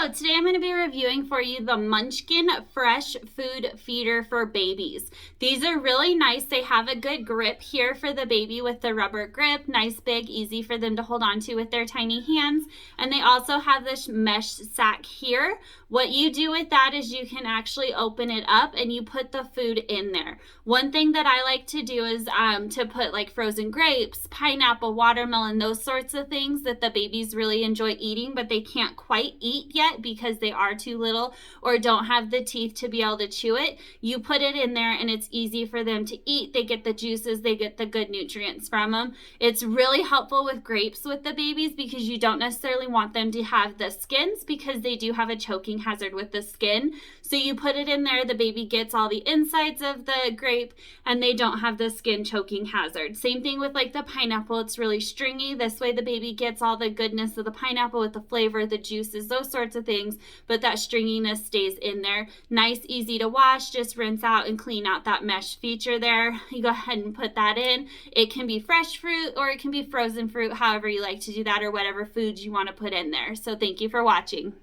So today I'm going to be reviewing for you the Munchkin Fresh Food Feeder for Babies. These are really nice. They have a good grip here for the baby with the rubber grip. Nice, big, easy for them to hold on to with their tiny hands. And they also have this mesh sack here. What you do with that is you can actually open it up and you put the food in there. One thing that I like to do is to put like frozen grapes, pineapple, watermelon, those sorts of things that the babies really enjoy eating, but they can't quite eat yet because they are too little or don't have the teeth to be able to chew it. You put it in there and it's easy for them to eat. They get the juices, they get the good nutrients from them. It's really helpful with grapes with the babies because you don't necessarily want them to have the skins because they do have a choking hazard with the skin. So you put it in there, the baby gets all the insides of the grape and they don't have the skin choking hazard. Same thing with like the pineapple, it's really stringy. This way the baby gets all the goodness of the pineapple with the flavor, the juices, those sorts of things, but that stringiness stays in there. Nice, easy to wash, just rinse out and clean out that mesh feature there. You go ahead and put that in. It can be fresh fruit or it can be frozen fruit, however you like to do that, or whatever foods you want to put in there. So thank you for watching.